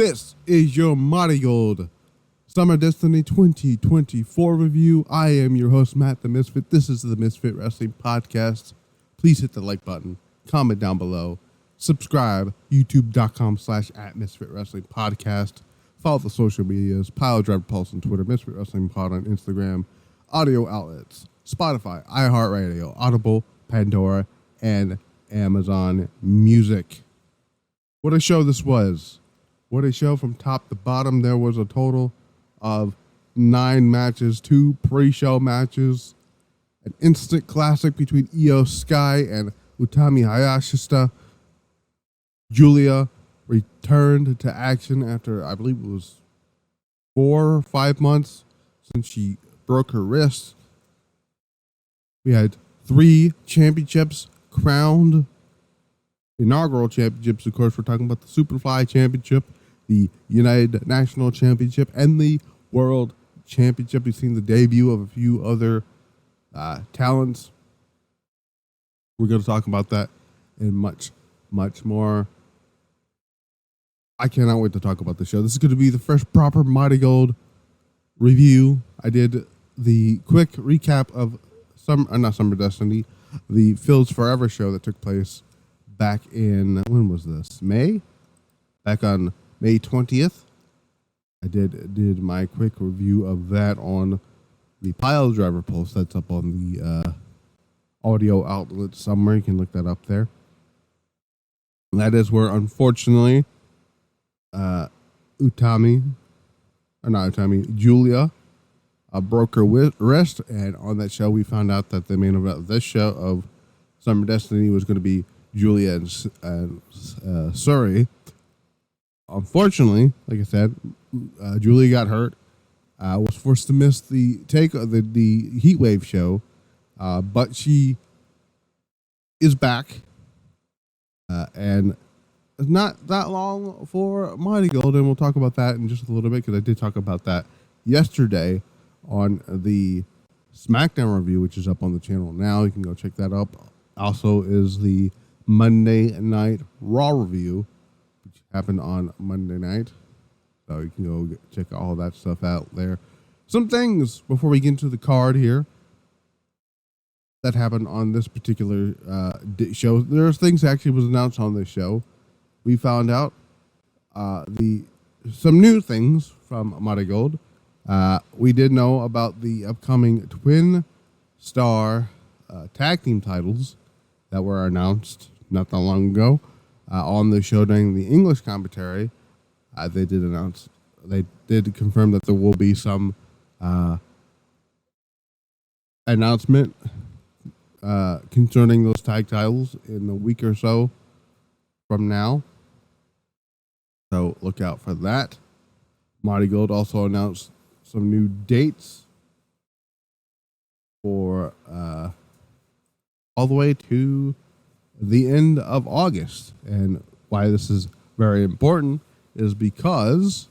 This is your Marigold Summer Destiny 2024 review. I am your host, Matt the Misfit. This is the Misfit Wrestling Podcast. Please hit the like button, comment down below, subscribe, youtube.com/@Misfit Wrestling Podcast. Follow the social medias, Pile Driver Pulse on Twitter, Misfit Wrestling Pod on Instagram, audio outlets, Spotify, iHeartRadio, Audible, Pandora, and Amazon Music. What a show this was. What a show from top to bottom. There was a total of 9 matches, 2 pre-show matches, an instant classic between Io Sky and Utami Hayashishita. Giulia returned to action after, I believe it was 4 or 5 months since she broke her wrist. We had 3 championships crowned. Inaugural championships, of course. We're talking about the Superfly Championship, the United National Championship, and the World Championship. We've seen the debut of a few other talents. We're going to talk about that and much, much more. I cannot wait to talk about the show. This is going to be the first proper Marigold review. I did the quick recap of not Summer Destiny, the Phil's Forever show that took place back in, when was this? May? Back on May 20th. I did my quick review of that on the Pile Driver Pulse. That's up on the audio outlet somewhere. You can look that up there. And that is where, unfortunately, Giulia broke her wrist. And on that show, we found out that the main event of this show of Summer Destiny was going to be Giulia and Sareee. Unfortunately, like I said, Giulia got hurt. Was forced to miss the Heatwave show, but she is back, and it's not that long for Marigold, and we'll talk about that in just a little bit because I did talk about that yesterday on the SmackDown review, which is up on the channel now. You can go check that up. Also, is the Monday Night Raw review, which happened on Monday night. So you can go check all that stuff out there. Some things before we get into the card here that happened on this particular show. There's things that actually was announced on this show. We found out some new things from Marigold. We did know about the upcoming Twin Star tag team titles that were announced not that long ago on the show during the English commentary. They did confirm that there will be some announcement concerning those tag titles in a week or so from now. So look out for that. Marigold also announced some new dates for all the way to the end of August. And why this is very important is because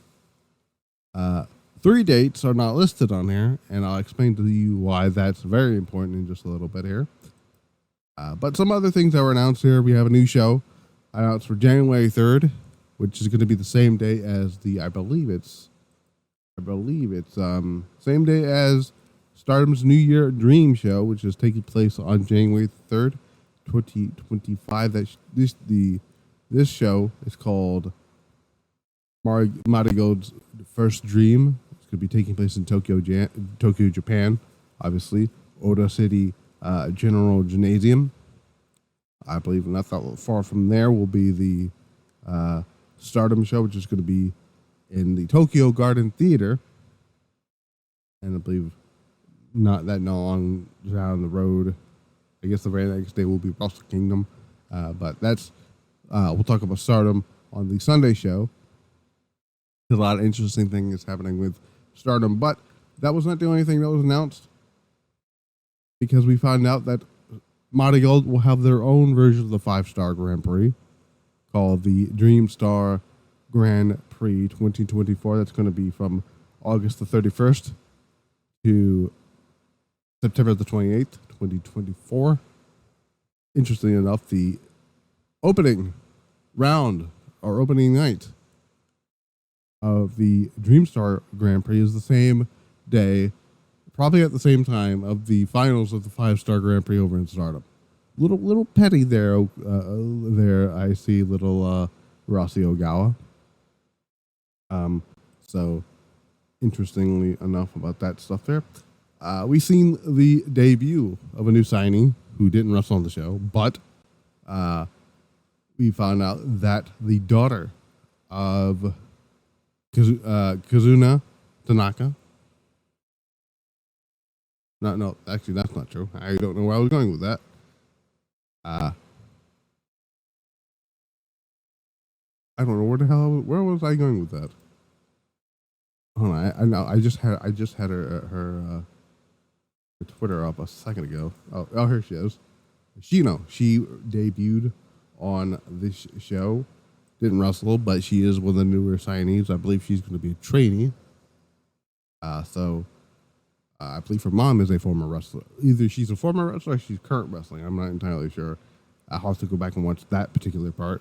3 dates are not listed on here, and I'll explain to you why that's very important in just a little bit here. But some other things that were announced here. We have a new show announced for January 3rd, which is going to be the same day as I believe it's same day as STARDOM's New Year Dream show, which is taking place on January 3rd, 2025. This show is called Marigold's First Dream. It's going to be taking place in Tokyo, Japan. Obviously, Oda City General Gymnasium. I believe not that far from there will be the STARDOM show, which is going to be in the Tokyo Garden Theater. And I believe not long down the road, I guess the very next day will be Wrestle Kingdom. But that's, we'll talk about STARDOM on the Sunday show. There's a lot of interesting things happening with STARDOM, but that was not the only thing that was announced, because we found out that Marigold will have their own version of the 5-Star Grand Prix called the Dream Star Grand Prix 2024. That's going to be from August the 31st to September the 28th, 2024. Interestingly enough, the opening round or opening night of the Dream Star Grand Prix is the same day, probably at the same time of the finals of the 5-star Grand Prix over in Stardom. Little petty there. There I see little Rossy Ogawa. So interestingly enough about that stuff there. We've seen the debut of a new signee who didn't wrestle on the show, but we found out that the daughter of Kazuna Tanaka. No, actually, that's not true. I don't know where I was going with that. I don't know where was I going with that? Hold on, I know. I just had her Twitter up a second ago. Oh, here she is. She debuted on this show. Didn't wrestle, but she is one of the newer signees. I believe she's going to be a trainee. So I believe her mom is a former wrestler. Either she's a former wrestler or she's current wrestling. I'm not entirely sure. I'll have to go back and watch that particular part.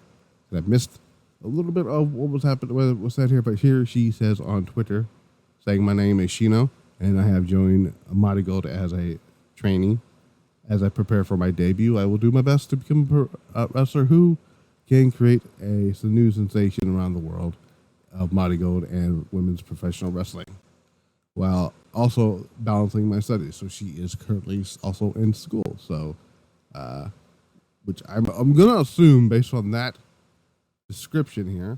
I've missed a little bit of what was happening, what was said here, but here she says on Twitter, saying my name is Shino, and I have joined Marigold as a trainee. As I prepare for my debut, I will do my best to become a wrestler who can create a new sensation around the world of Marigold and women's professional wrestling, while also balancing my studies. So she is currently also in school. So, which I'm gonna assume based on that description here,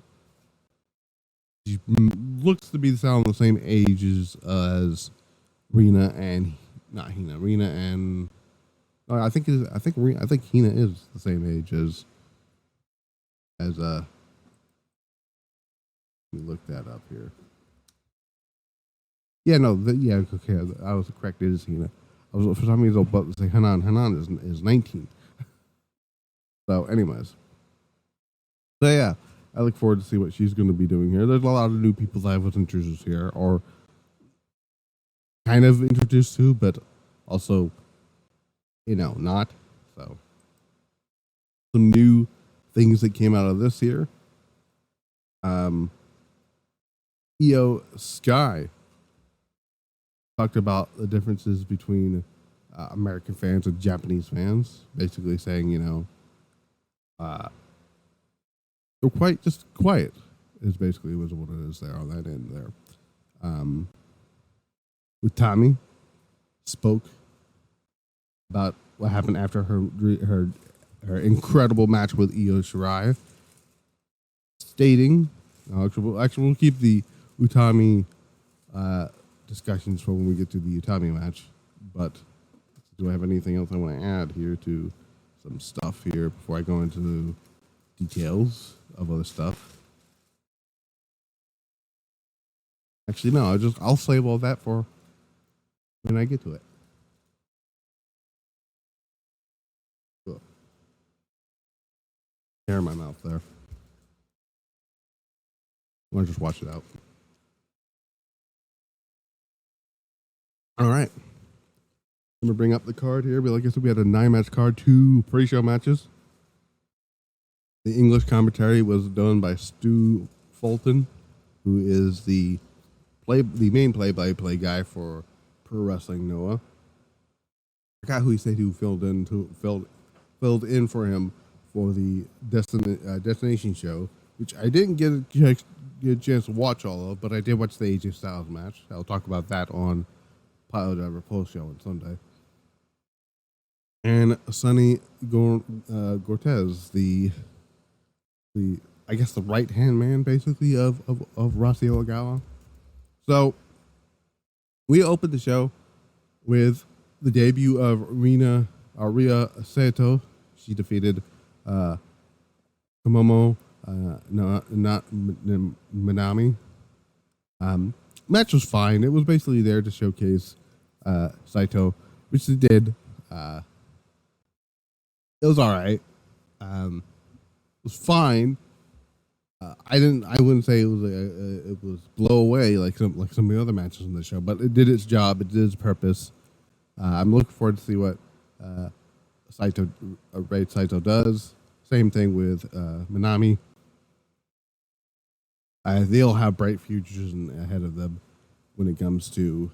she looks to be sound the same age as Rina and not Hina. Rina and I think Hina is the same age as let me look that up here. Yeah, no, okay, I was correct. It is Hina. I was for some reason about to say Hanan. Hanan is 19. So, anyways, so yeah, I look forward to see what she's going to be doing here. There's a lot of new people that I was introduced here, or kind of introduced to, but also, not. So, some new things that came out of this here. Io Sky talked about the differences between American fans and Japanese fans, basically saying, they're just quiet is basically was what it is there on that end there. Utami spoke about what happened after her incredible match with Io Shirai, stating, actually we'll keep the Utami discussions for when we get to the Utami match, but do I have anything else I want to add here to some stuff here before I go into the details of other stuff? Actually, no, I'll save all that for when I get to it. Cool. Hair in my mouth there. I want to just watch it out. All right. I'm going to bring up the card here. Like I said, we had a 9-match card, 2 pre-show matches. The English commentary was done by Stu Fulton, who is the main play-by-play guy for Pro Wrestling Noah. I forgot who he said who filled in for him for the Destination show, which I didn't get a chance to watch all of, but I did watch the AJ Styles match. I'll talk about that on Pile Driver post show on Sunday. And Sonny Cortez, the I guess the right hand man basically of Rossy Ogawa. So we opened the show with the debut of Rhea Saito. She defeated Tomomo Minami. Match was fine. It was basically there to showcase Saito, which it did. It was all right. It was fine. I wouldn't say it was blow away like some of the other matches in the show, but it did its job. It did its purpose. I'm looking forward to see what Saito does. Same thing with Minami. they'll have bright futures ahead of them when it comes to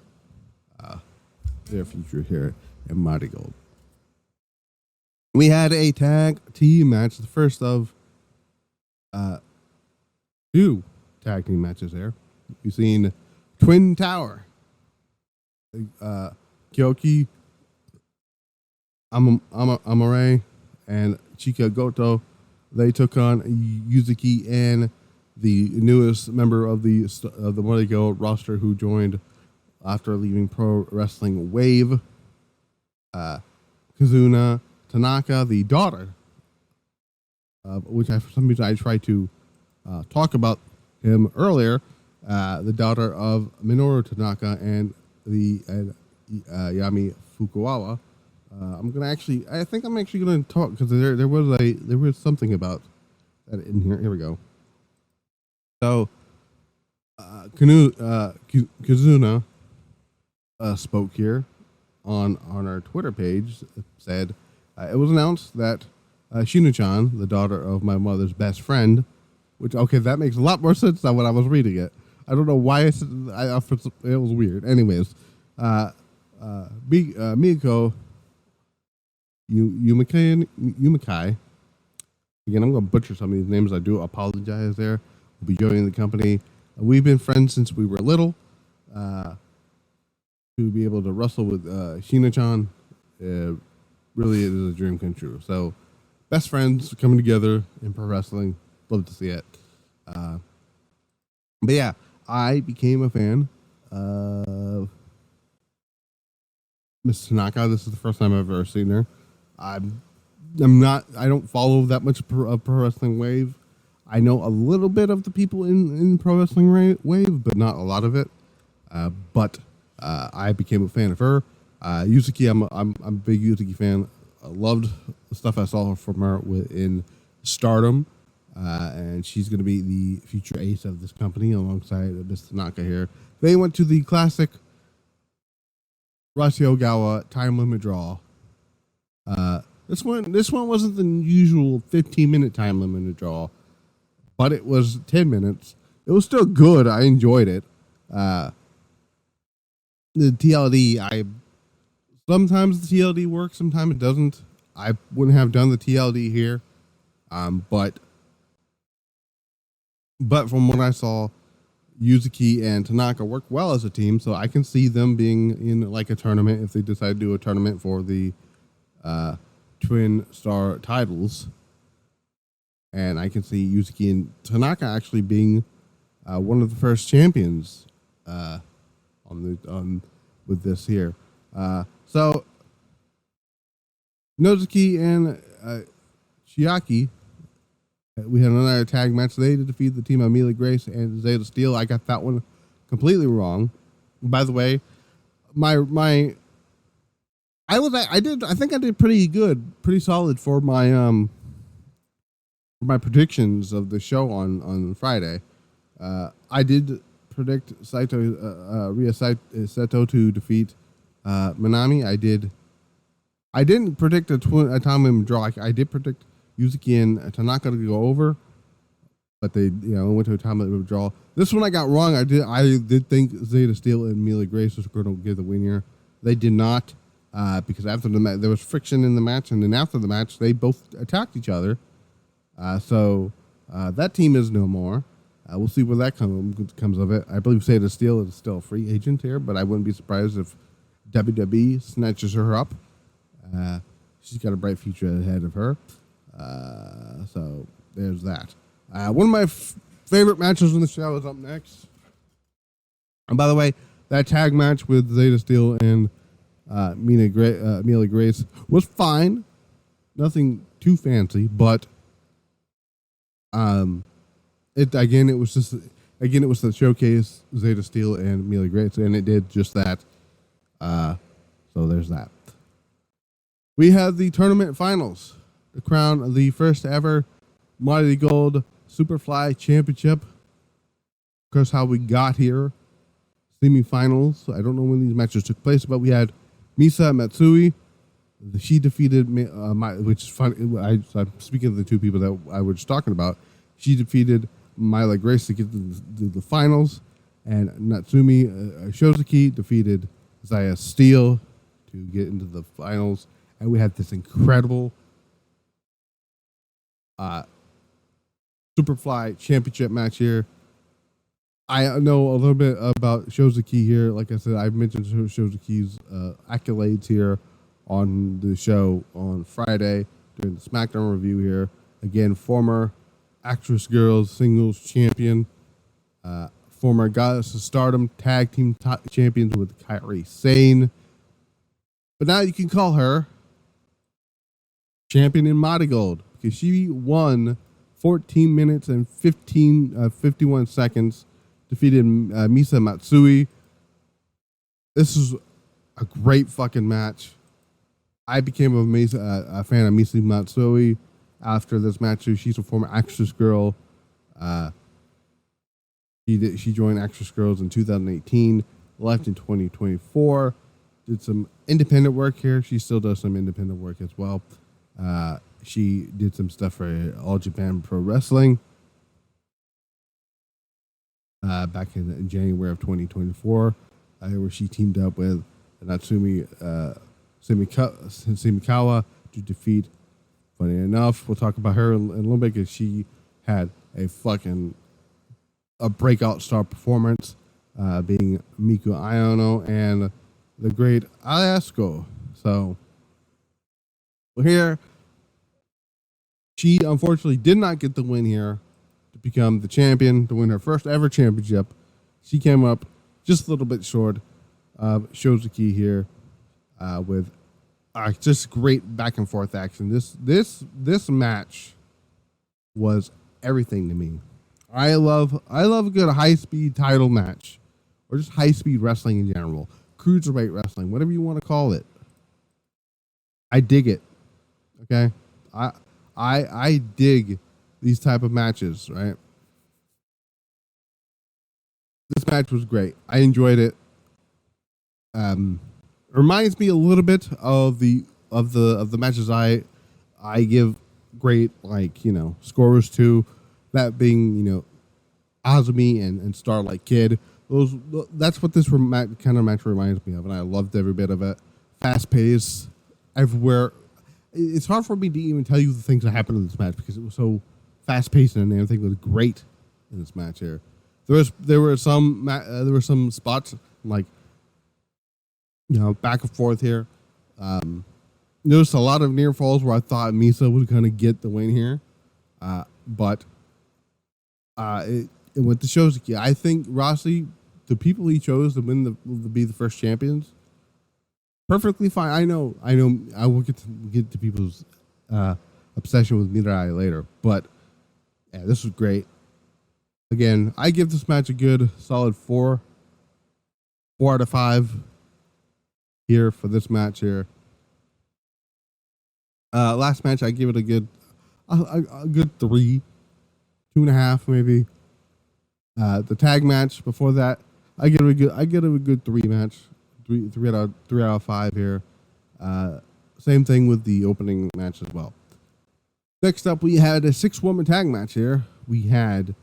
their future here in Marigold. We had a tag team match, the first of two tag team matches there. We've seen Twin Tower, Kyoki Amare and Chika Goto. They took on Yuzuki and the newest member of the Marigold roster who joined after leaving Pro Wrestling Wave, Kazuna Tanaka, the daughter, which for some reason I tried to talk about him earlier, the daughter of Minoru Tanaka and the Yami Fukuoka. I think I'm actually gonna talk because there was something about that in here. Here we go. So, Kazuna spoke here on our Twitter page. Said it was announced that Shino-chan, the daughter of my mother's best friend, which that makes a lot more sense than when I was reading it. I don't know why it was weird. Anyways, Miko Yumakai. Again, I'm going to butcher some of these names. I do apologize there. Will be joining the company. We've been friends since we were little. To be able to wrestle with Shino-chan, really it is a dream come true. So, best friends coming together in pro wrestling. Love to see it. But yeah, I became a fan of Miss Tanaka. This is the first time I've ever seen her. I don't follow that much Pro Wrestling Wave. I know a little bit of the people in Pro Wrestling Wave, but not a lot of it. But I became a fan of her. Yuzuki, I'm a big Yuzuki fan. I loved the stuff I saw from her in STARDOM. And she's going to be the future ace of this company alongside Miss Tanaka here. They went to the classic Rossy Ogawa time limit draw. This one wasn't the usual 15-minute time limit draw, but it was 10 minutes. It was still good. I enjoyed it. The TLD, sometimes the TLD works, sometimes it doesn't. I wouldn't have done the TLD here, but from what I saw, Yuzuki and Tanaka work well as a team, so I can see them being in like a tournament if they decide to do a tournament for the Twin Star titles. And I can see Yuzuki and Tanaka actually being one of the first champions with this here. So Nozuki and Chiaki, we had another tag match. They defeated the team of Amelia Grace and Zeta Steel. I got that one completely wrong. By the way, I think I did pretty good, pretty solid for my predictions of the show on Friday. I did predict Rhea Saito to defeat Manami. I didn't predict a time limit draw. I did predict Yuzuki and Tanaka to go over, but they went to a time limit draw. This one I got wrong. I did think Zeta Steel and Amelia Grace was going to get the win here. They did not, because after the match there was friction in the match, and then after the match they both attacked each other. So that team is no more. We'll see where that comes of it. I believe Zeta Steel is still a free agent here, but I wouldn't be surprised if WWE snatches her up. She's got a bright future ahead of her. So there's that. One of my favorite matches on the show is up next. And by the way, that tag match with Zeta Steel and Amelia Grace was fine. Nothing too fancy, but it was to showcase Zeta Steel and Amelia Grace, and it did just that. So there's that. We had the tournament finals to crown the first ever Marigold Superfly Championship. Of course, how we got here. Semifinals. I don't know when these matches took place, but we had Misa Matsui. She defeated, which is funny. I'm speaking of the two people that I was talking about. She defeated my leg race to get to the finals, and Natsumi Showzuki defeated Zaya Steele to get into the finals, and we had this incredible Superfly Championship match here. I know a little bit about Showzuki here. Like I said, I've mentioned Showzuki's accolades here on the show on Friday during the SmackDown review here. Again, former Actress Girls Singles Champion, former Goddess of Stardom Tag Team Champions with Kairi Sane. But now you can call her Champion in Marigold because she won 14 minutes and 51 seconds, defeated Misa Matsui. This is a great fucking match. I became a fan of Misa Matsui after this match. She's a former Actress Girl. She joined Actress Girls in 2018, left in 2024, did some independent work here. She still does some independent work as well. She did some stuff for All Japan Pro Wrestling back in January of 2024, where she teamed up with Natsumi Showzuki to defeat. Funny enough, we'll talk about her in a little bit because she had a breakout star performance, being Miku Aono and the great Alasko. So here, she unfortunately did not get the win here to become the champion, to win her first ever championship. She came up just a little bit short of Showzuki here, with just great back and forth action. This match was everything to me. I love a good high speed title match, or just high speed wrestling in general, cruiserweight wrestling, whatever you want to call it. I dig it. Okay, I dig these type of matches. Right. This match was great. I enjoyed it. Reminds me a little bit of the matches I give great, like, scores to, that being, Azumi and Starlight Kid. That's what this kind of match reminds me of, and I loved every bit of it. Fast paced everywhere. It's hard for me to even tell you the things that happened in this match because it was so fast paced and everything was great in this match here. There were some spots like, back and forth here. Noticed a lot of near falls where I thought Misa was going to get the win here. But it went to Showzuki. I think Rossy, the people he chose to be the first champions, perfectly fine. I know. I will get to people's obsession with Mirai later. But yeah, this was great. Again, I give this match a good solid 4 out of 5 here for this match here. Last match, I give it a good 3, 2.5 maybe. The tag match before that, I give it a good 3 match, 3 out of 5 here. Same thing with the opening match as well. Next up, we had a 6-woman tag match here. We had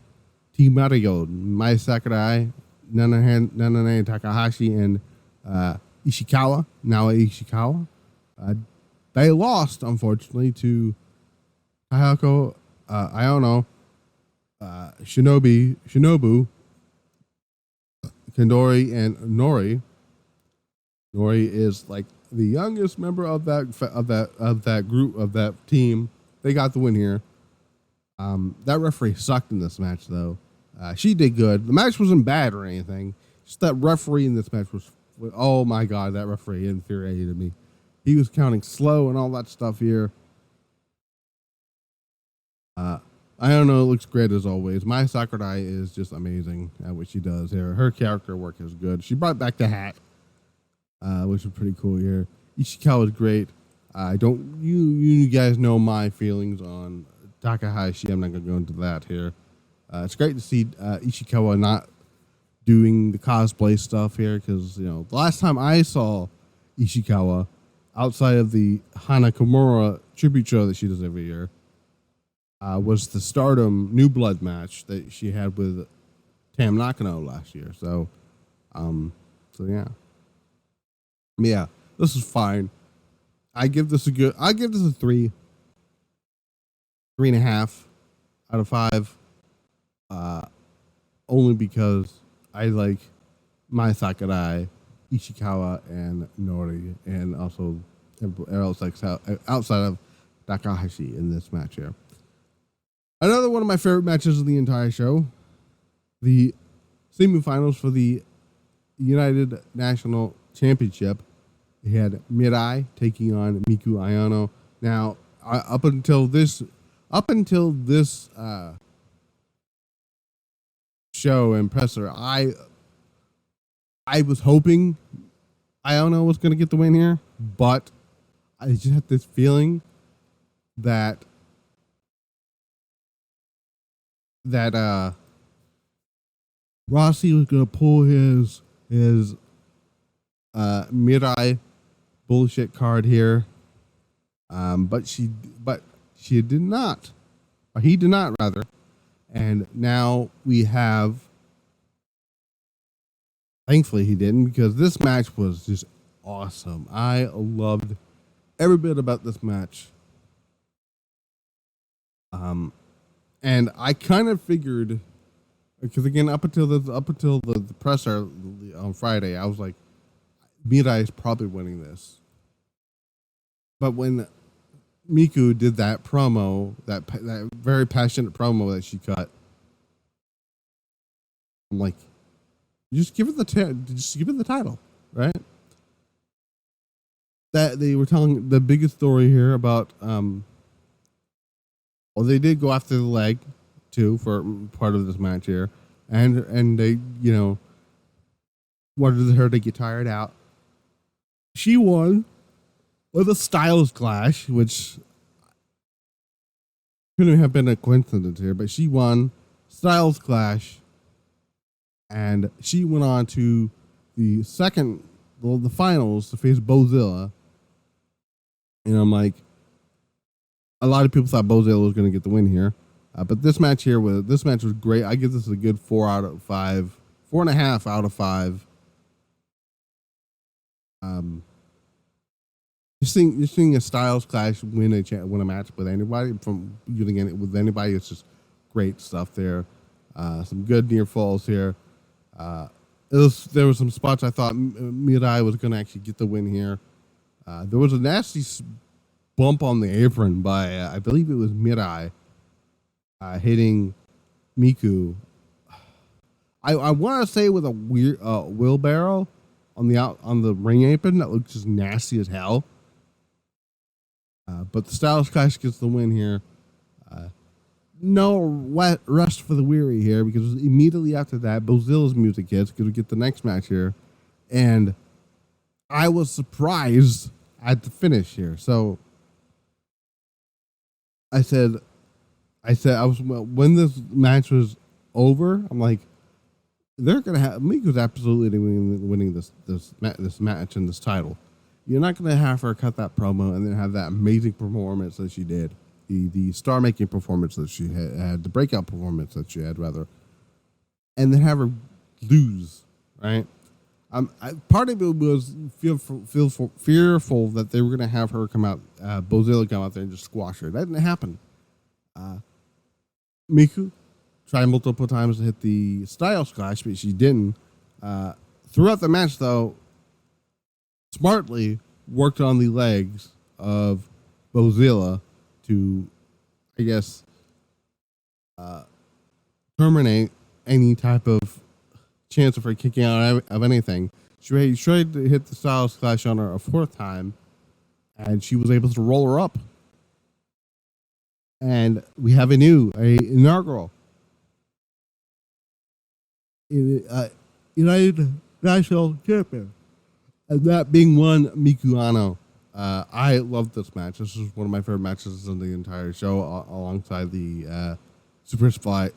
Team Marigold, Mai Sakurai, Nanane Takahashi, and Naoya Ishikawa. They lost, unfortunately, to Hayako Aono, Shinobu, Kandori, and Nori. Nori is like the youngest member of that group, of that team. They got the win here. That referee sucked in this match, though. She did good. The match wasn't bad or anything. Just that referee in this match was, oh my God, that referee infuriated me. He was counting slow and all that stuff here. I don't know. It looks great as always. Mai Sakurai is just amazing at what she does here. Her character work is good. She brought back the hat, which was pretty cool here. Ishikawa is great. You guys know my feelings on Takahashi. I'm not going to go into that here. It's great to see Ishikawa not doing the cosplay stuff here because, the last time I saw Ishikawa outside of the Hana Kimura tribute show that she does every year, was the Stardom New Blood match that she had with Tam Nakano last year. So yeah. Yeah, this is fine. I give this a 3.5 out of 5. Only because I like Mai Sakurai, Ishikawa, and Nori, and also everyone else like outside of Takahashi in this match here. Another one of my favorite matches of the entire show, the semifinals for the United National Championship. We had Mirai taking on Miku Aono. Now, up until this show and presser, I was hoping Aono was going to get the win here, but I just had this feeling that Rossy was going to pull his Mirai bullshit card here, but she did not, or he did not rather, and now we have. Thankfully, he didn't, because this match was just awesome. I loved every bit about this match. And I kind of figured, because again, up until the presser on Friday, I was like, Mirai is probably winning this. But when Miku did that promo, that very passionate promo that she cut, I'm like, just give it the title, right? That they were telling the biggest story here about. Well, they did go after the leg too for part of this match here, and they wanted her to get tired out. She won with a Styles Clash, which couldn't have been a coincidence here, but she won Styles Clash. And she went on to the finals to face Bozilla. And I'm like, a lot of people thought Bozilla was going to get the win here. But this match was great. I give this a good 4 out of 5, 4.5 out of 5. Just seeing a Styles Clash win a match with anybody it's just great stuff there. Some good near falls here. There were some spots I thought Mirai was going to actually get the win here. There was a nasty bump on the apron by, I believe it was Mirai, hitting Miku. I want to say with a weird wheelbarrow on the ring apron that looks just nasty as hell. But the Styles Clash gets the win here. No rest for the weary here, because immediately after that, Bozilla's music hits, because we get the next match here. And I was surprised at the finish here. So when this match was over, I'm like, they're going to have, Miku's absolutely winning this match and this title. You're not going to have her cut that promo and then have that amazing performance that she did. The star-making performance that she had, the breakout performance that she had, rather, and then have her lose, right? Part of it was fearful that they were going to have her come out, Bozilla come out there and just squash her. That didn't happen. Miku tried multiple times to hit the Styles Clash, but she didn't. Throughout the match, though, smartly worked on the legs of Bozilla to, I guess, terminate any type of chance of her kicking out of anything. She tried to hit the Styles Clash on her a 4th time, and she was able to roll her up. And we have a inaugural United National Champion, and that being one Miku Aono. I love this match. This is one of my favorite matches in the entire show, alongside the Superfly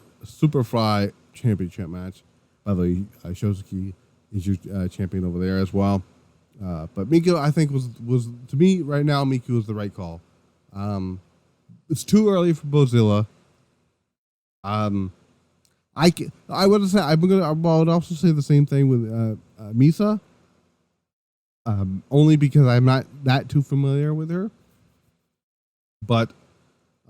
Championship match. By the way, Showzuki is your champion over there as well. But Miku, I think, was to me right now, Miku is the right call. It's too early for Bozilla. Um, I would say I would also say the same thing with Misa. Only because I'm not that too familiar with her. But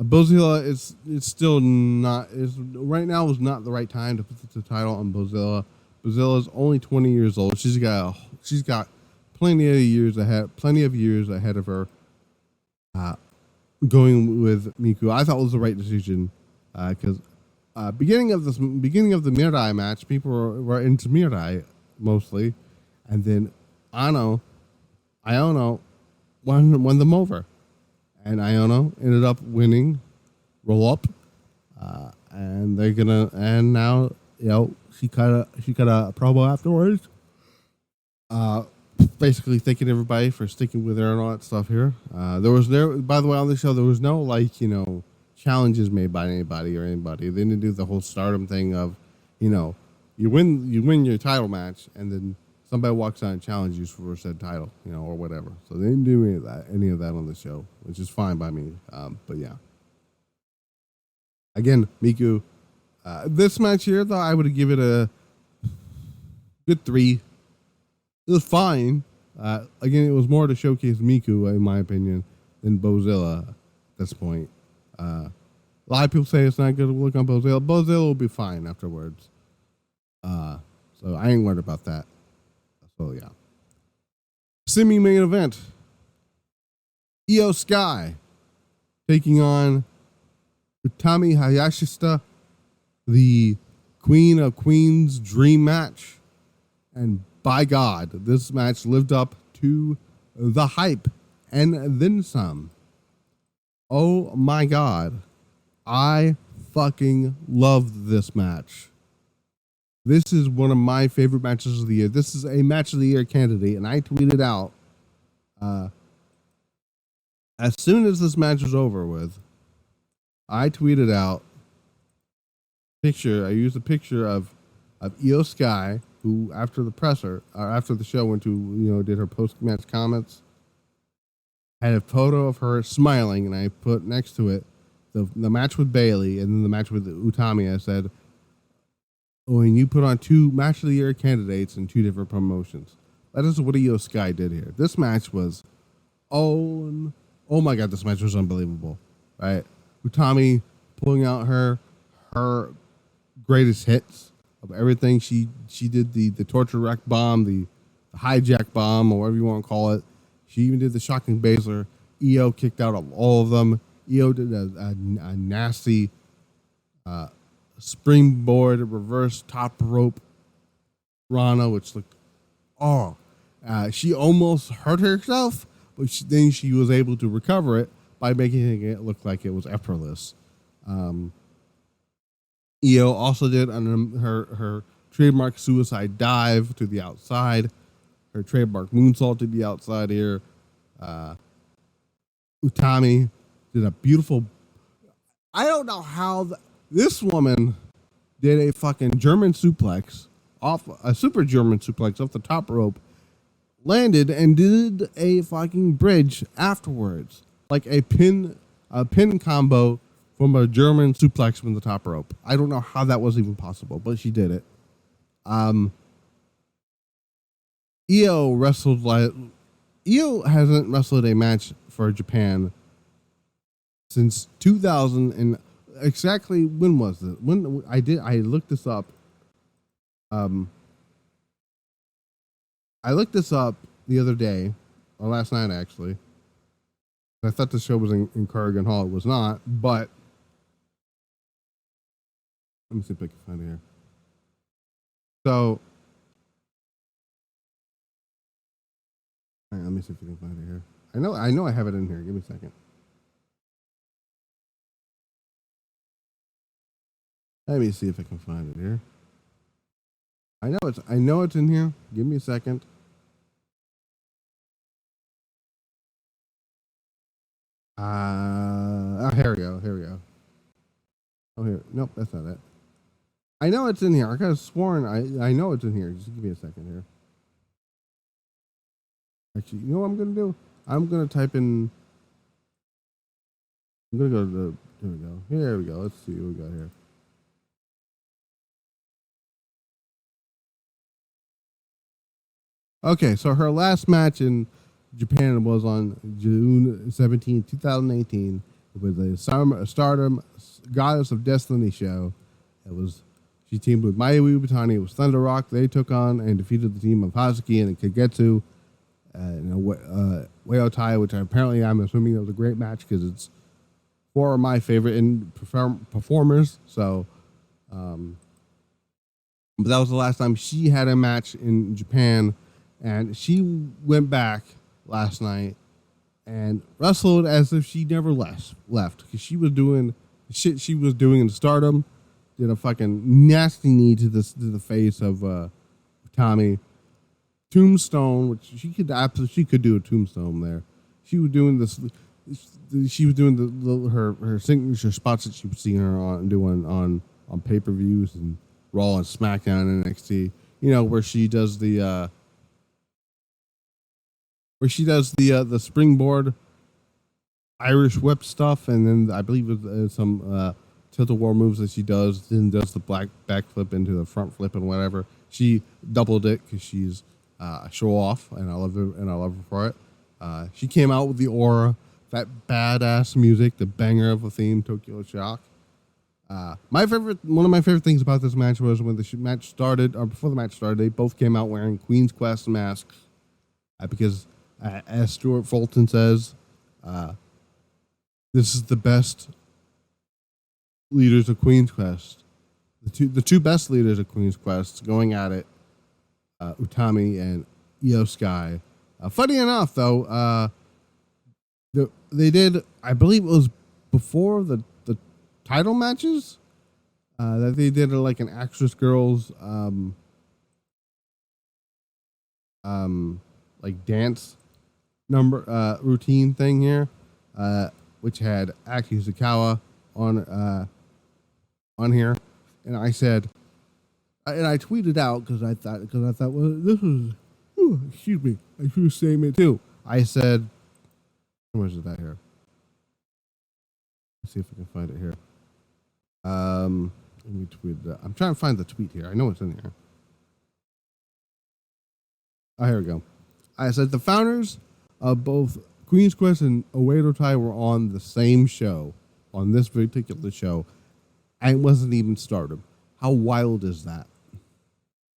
Bozilla is still not right now is not the right time to put the title on Bozilla. Bozilla is only 20 years old. She's got plenty of years ahead of her. Going with Miku, I thought was the right decision because beginning of the Mirai match, people were into Mirai mostly, and then Aono won them over, and Aono ended up winning roll up, and now she cut a promo afterwards, basically thanking everybody for sticking with her and all that stuff here. By the way, on the show there was no challenges made by anybody. They didn't do the whole STARDOM thing of you win your title match and then somebody walks out and challenges you for said title, or whatever. So they didn't do any of that on the show, which is fine by me. But yeah. Again, Miku. This match here, though, I would give it a good 3. It was fine. Again, it was more to showcase Miku, in my opinion, than Bozilla at this point. A lot of people say it's not good to look on Bozilla. Bozilla will be fine afterwards. So I ain't worried about that. So yeah. Semi-main event. Io Sky taking on Utami Hayashishita, the Queen of Queens dream match. And by God, this match lived up to the hype and then some. Oh my God. I fucking loved this match. This is one of my favorite matches of the year. This is a match of the year candidate, and I tweeted out as soon as this match was over with, I tweeted out picture. I used a picture of Io Sky, who after the show went to did her post match comments. I had a photo of her smiling, and I put next to it the match with Bailey and then the match with Utami. I said, when you put on 2 match of the year candidates in 2 different promotions. That is what Io Sky did here. This match was, oh my God, this match was unbelievable, right? Utami pulling out her greatest hits of everything. She did the torture rack bomb, the hijack bomb, or whatever you want to call it. She even did the shocking Baszler. Io kicked out of all of them. Io did a nasty springboard reverse top rope Rana, which looked she almost hurt herself, but then she was able to recover it by making it look like it was effortless. Io also did her trademark suicide dive to the outside, her trademark moonsault to the outside here. Utami did a beautiful, I don't know how this woman did a fucking German suplex a super German suplex off the top rope, landed and did a fucking bridge afterwards, like a pin combo from a German suplex from the top rope. I don't know how that was even possible, but she did it. Io hasn't wrestled a match for Japan since 2000 and exactly when was it? I looked this up. I looked this up the other day, or last night actually. I thought the show was in Kurgan Hall. It was not, but let me see if I can find it here. So, all right, let me see if we can find it here. I know I have it in here. Give me a second. Let me see if I can find it here. I know it's in here. Give me a second. Here we go. Oh, here. Nope, that's not it. I know it's in here. I could have sworn I know it's in here. Just give me a second here. Actually, you know what I'm going to do? I'm going to type in... I'm going to go to the... Here we go. Let's see what we got here. Okay, so her last match in Japan was on June 17, 2018. It was a Stardom Goddess of Destiny show. She teamed with Mayu Iwatani. It was Thunder Rock. They took on and defeated the team of Hazuki and Kagetsu. Weo Tai, which apparently I'm assuming it was a great match because it's four of my favorite performers. So, but that was the last time she had a match in Japan, and she went back last night and wrestled as if she never left because she was doing the shit she was doing in Stardom. Did a fucking nasty knee to the face of Tommy. Tombstone, which she could do a tombstone there. She was doing this. She was doing her signature spots that she was seeing her doing on pay-per-views and Raw and SmackDown and NXT. You know, where she does the springboard Irish whip stuff, and then I believe some tilt-a-war moves that she does. Then does the backflip into the front flip and whatever. She doubled it because she's a show off, and I love her for it. She came out with the aura, that badass music, the banger of a theme, Tokyo Shock. One of my favorite things about this match was when the match started, or before the match started, they both came out wearing Queen's Quest masks, because as Stuart Fulton says, this is the best leaders of Queen's Quest. The two best leaders of Queen's Quest going at it, Utami and Io Sky. Funny enough, though, they did, I believe it was before the title matches, that they did like an Actress Girls like dance number routine thing here, which had Aki Sakawa on here, and I said, and I tweeted out because I thought, well, this was, excuse me, I should have said it too. I said, where's it at here? Let's see if I can find it here. Let me tweet that. I'm trying to find the tweet here. I know it's in here. Oh, here we go. I said the founders of both Queen's Quest and Oedo Tai were on the same show, on this particular show, and it wasn't even Stardom. How wild is that?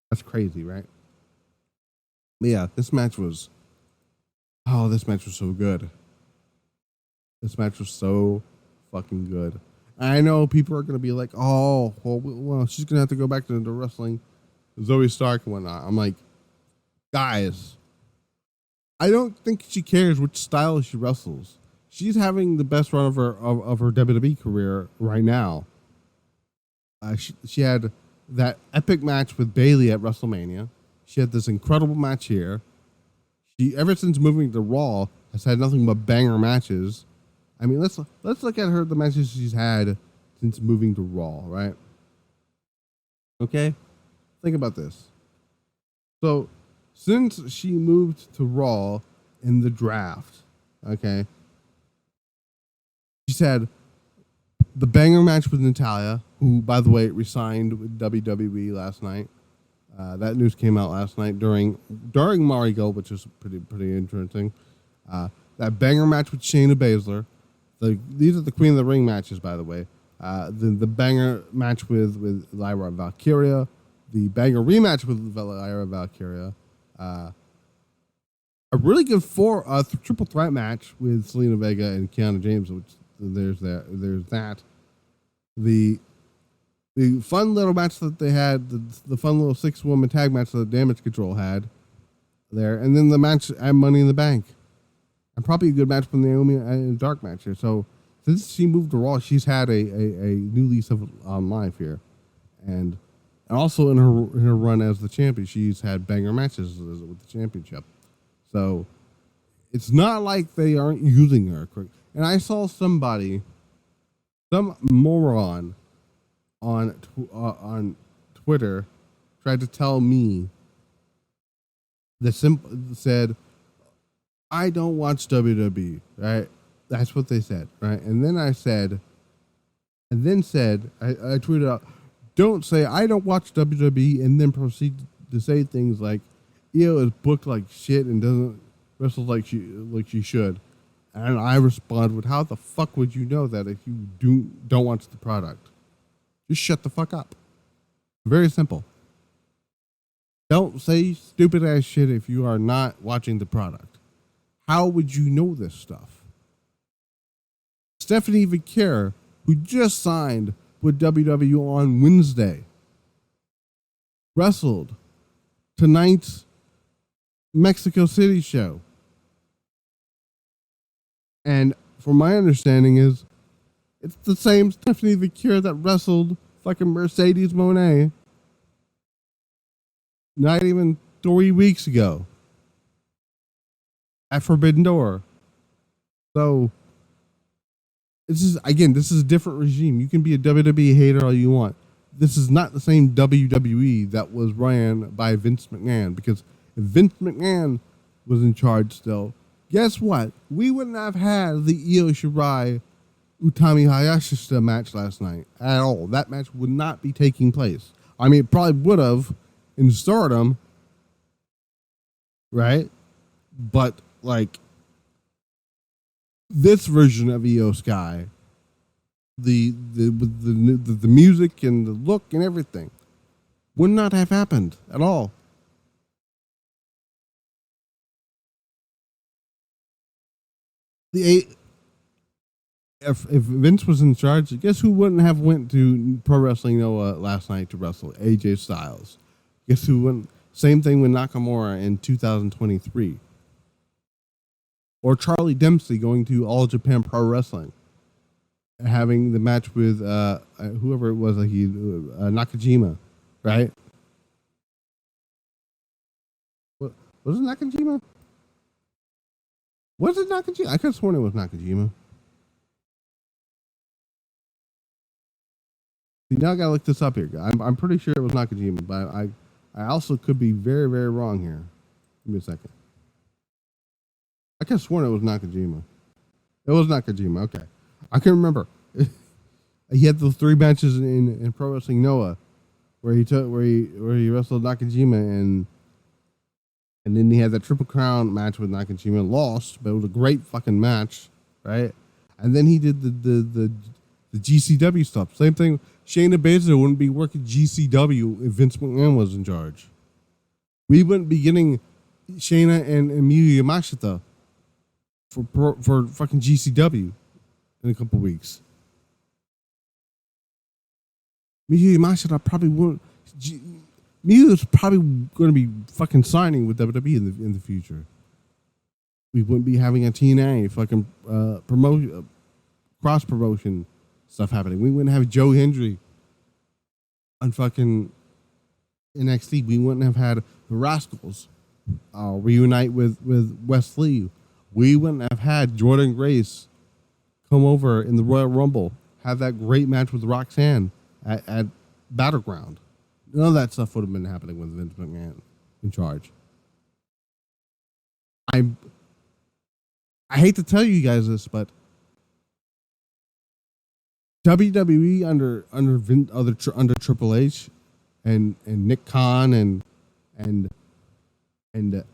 That's crazy, right? But yeah, this match was so good. This match was so fucking good. I know people are going to be like, oh, well, she's going to have to go back to the wrestling, Zoe Stark and whatnot. I'm like, guys, I don't think she cares which style she wrestles. She's having the best run of her WWE career right now. She had that epic match with Bayley at WrestleMania. She had this incredible match here. She, ever since moving to Raw, has had nothing but banger matches. I mean, let's look at the matches she's had since moving to Raw, right? Okay? Think about this. So, since she moved to Raw in the draft, okay, she's had the banger match with Natalya, who, by the way, resigned with WWE last night. That news came out last night during Marigold, which is pretty interesting. That banger match with Shayna Baszler. These are the Queen of the Ring matches, by the way. The banger match with Lyra and Valkyria. The banger rematch with Lyra and Valkyria. A really good triple threat match with Selena Vega and Kiana James, which there's that. The fun little match that they had, the fun little 6-woman tag match that Damage Control had there, and then the match at Money in the Bank. And probably a good match with Naomi and Dark match here. So since she moved to Raw, she's had a new lease on life here, and also in her run as the champion, she's had banger matches with the championship. So it's not like they aren't using her. And I saw some moron on Twitter tried to tell me said, I don't watch WWE, right? That's what they said, right? And then I tweeted out, don't say I don't watch WWE and then proceed to say things like, Io is booked like shit and doesn't wrestle like she should. And I respond with, how the fuck would you know that if you don't watch the product? Just shut the fuck up. Very simple. Don't say stupid ass shit if you are not watching the product. How would you know this stuff? Stephanie Vicaire, who just signed with WWE on Wednesday, wrestled tonight's Mexico City show. And from my understanding is, it's the same Stephanie Vicaire that wrestled fucking Mercedes Moné not even 3 weeks ago at Forbidden Door. So this is a different regime. You can be a WWE hater all you want. This is not the same WWE that was ran by Vince McMahon, because if Vince McMahon was in charge still, guess what? We wouldn't have had the Io Shirai Utami Hayashishita match last night at all. That match would not be taking place. I mean, it probably would have in STARDOM, right? But like this version of Io Sky, the music and the look and everything would not have happened at all. If Vince was in charge, guess who wouldn't have went to Pro Wrestling Noah last night to wrestle? AJ Styles. Guess who went? Same thing with Nakamura in 2023. Or Charlie Dempsey going to All Japan Pro Wrestling, having the match with whoever it was, Nakajima, right? What was it, Nakajima? Was it Nakajima? I could have sworn it was Nakajima. See, now I gotta look this up here. I'm pretty sure it was Nakajima, but I also could be very, very wrong here. Give me a second. I could have sworn it was Nakajima. It was Nakajima. Okay, I can remember. He had those 3 matches in Pro Wrestling Noah, where he wrestled Nakajima, and then he had that Triple Crown match with Nakajima, lost, but it was a great fucking match, right? And then he did the GCW stuff. Same thing. Shayna Baszler wouldn't be working GCW if Vince McMahon was in charge. We wouldn't be getting Shayna and Miyu Yamashita for fucking GCW in a couple weeks. Miyu Yamashita probably won't. Miyu is probably going to be fucking signing with WWE in the future. We wouldn't be having a TNA fucking promotion, cross promotion stuff happening. We wouldn't have Joe Hendry on fucking NXT. We wouldn't have had the Rascals reunite with Wes Lee. We wouldn't have had Jordan Grace come over in the Royal Rumble, have that great match with Roxanne at Battleground. None of that stuff would have been happening with Vince McMahon in charge. I hate to tell you guys this, but WWE under Triple H and Nick Khan and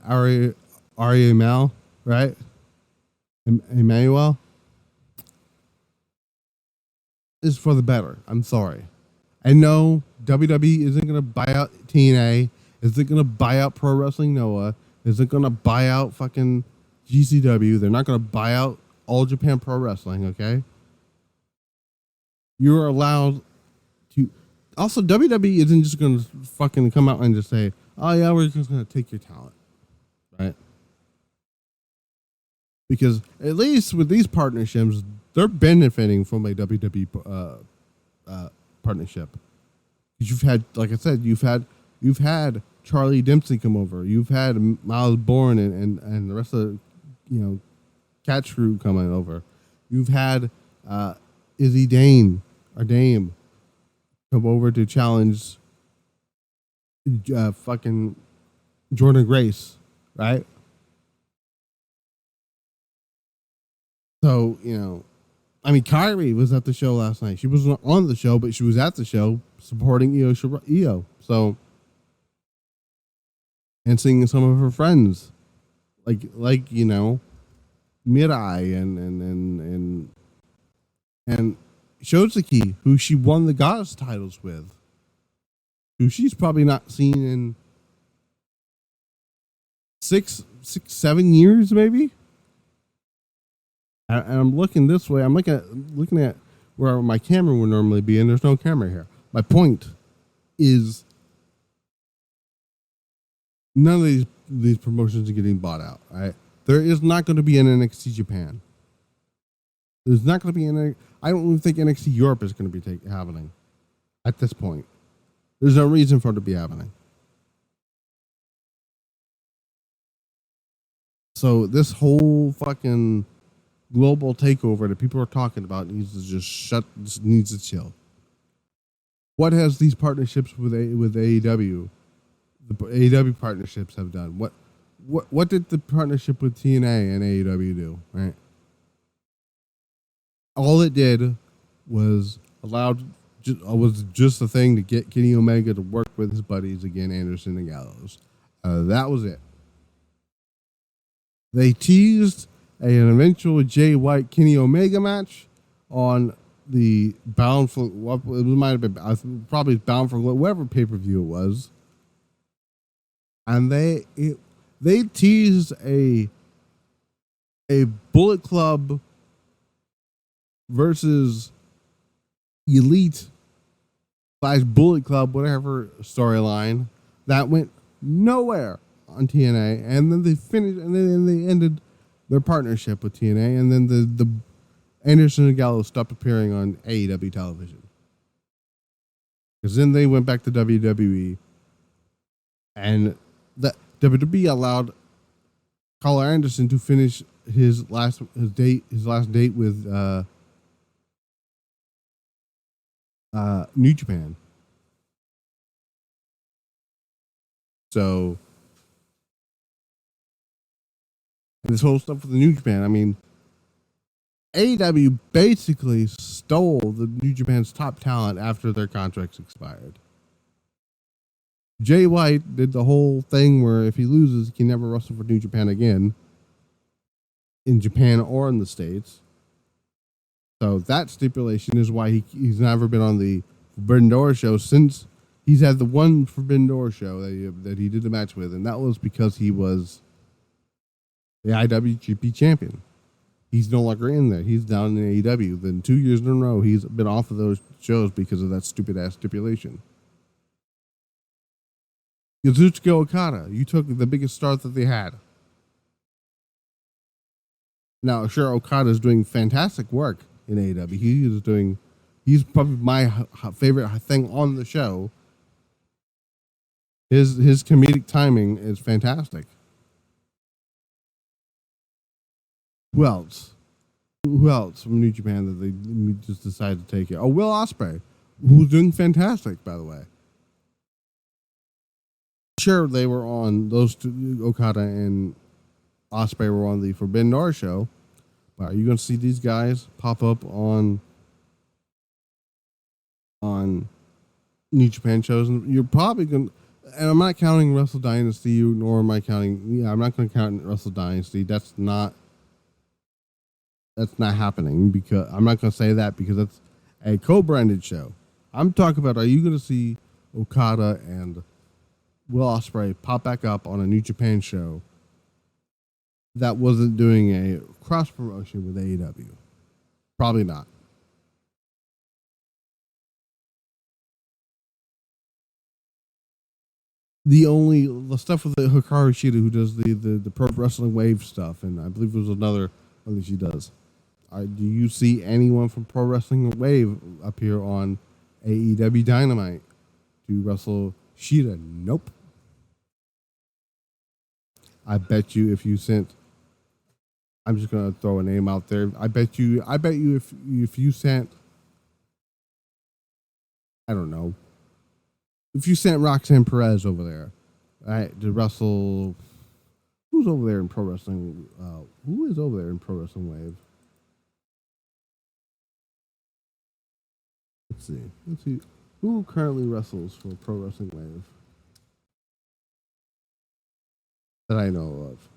Ari Mal, right? Emmanuel is for the better. I'm sorry. I know WWE isn't going to buy out TNA, isn't going to buy out Pro Wrestling Noah, isn't going to buy out fucking GCW. They're not going to buy out All Japan Pro Wrestling, okay? You're allowed to. Also, WWE isn't just going to fucking come out and just say, oh, yeah, we're just going to take your talent, right? Because at least with these partnerships, they're benefiting from a WWE partnership. You've had, like I said, you've had Charlie Dempsey come over. You've had Miles Bourne and the rest of the, Catch Crew coming over. You've had Izzy Dame come over to challenge fucking Jordan Grace, right? So, Kyrie was at the show last night. She wasn't on the show, but she was at the show supporting Io. So, and seeing some of her friends, like you know, Mirai and Showzuki, who she won the goddess titles with, who she's probably not seen in 7 years, maybe. And I'm looking this way. I'm looking at where my camera would normally be, and there's no camera here. My point is, none of these promotions are getting bought out. Right? There is not going to be an NXT Japan. There's not going to be any. I don't even think NXT Europe is going to be happening at this point. There's no reason for it to be happening. So this whole fucking global takeover that people are talking about needs to just needs to chill. What has these partnerships with AEW, the AEW partnerships have done? What did the partnership with TNA and AEW do? Right. All it did was just a thing to get Kenny Omega to work with his buddies again, Anderson and Gallows. That was it. They teased an eventual Jay White Kenny Omega match on the Bound for what it might have been probably Bound for whatever pay-per-view it was, and they teased a Bullet Club versus Elite / Bullet Club, whatever storyline that went nowhere on TNA, and then they finished, and then they ended their partnership with TNA, and then the Anderson and Gallows stopped appearing on AEW television because then they went back to WWE, and the WWE allowed Carl Anderson to finish his last date with New Japan. So, and this whole stuff with the New Japan, I mean, AEW basically stole the New Japan's top talent after their contracts expired. Jay White did the whole thing where if he loses, he can never wrestle for New Japan again in Japan or in the States. So that stipulation is why he's never been on the Forbidden Door show since he's had the one Forbidden Door show that he did the match with, and that was because he was the IWGP champion. He's no longer in there. He's down in AEW. Then 2 years in a row, he's been off of those shows because of that stupid ass stipulation. Kazuchika Okada, you took the biggest star that they had. Now, sure, Okada's doing fantastic work in AEW. He's probably my favorite thing on the show. His comedic timing is fantastic. Who else from New Japan that they just decided to take it? Oh, Will Ospreay, who's doing fantastic, by the way. Sure, they were on, those two, Okada and Ospreay were on the Forbidden Door show. But are you going to see these guys pop up on New Japan shows? And you're probably going to, and I'm not counting Wrestle Dynasty, nor am I counting, I'm not going to count Wrestle Dynasty. That's not happening, because I'm not going to say that because that's a co-branded show. I'm talking about, are you going to see Okada and Will Ospreay pop back up on a New Japan show that wasn't doing a cross promotion with AEW? Probably not. The stuff with the Hikaru Shida, who does the Pro Wrestling Wave stuff, and I believe there's another that she does. Do you see anyone from Pro Wrestling Wave appear on AEW Dynamite to wrestle Shida? Nope. I bet you if you sent, I'm just gonna throw a name out there. I bet you if you sent, I don't know, if you sent Roxanne Perez over there, right, to wrestle, who's over there in Pro Wrestling? Who is over there in Pro Wrestling Wave? Let's see. Who currently wrestles for Pro Wrestling Wave? that I know of.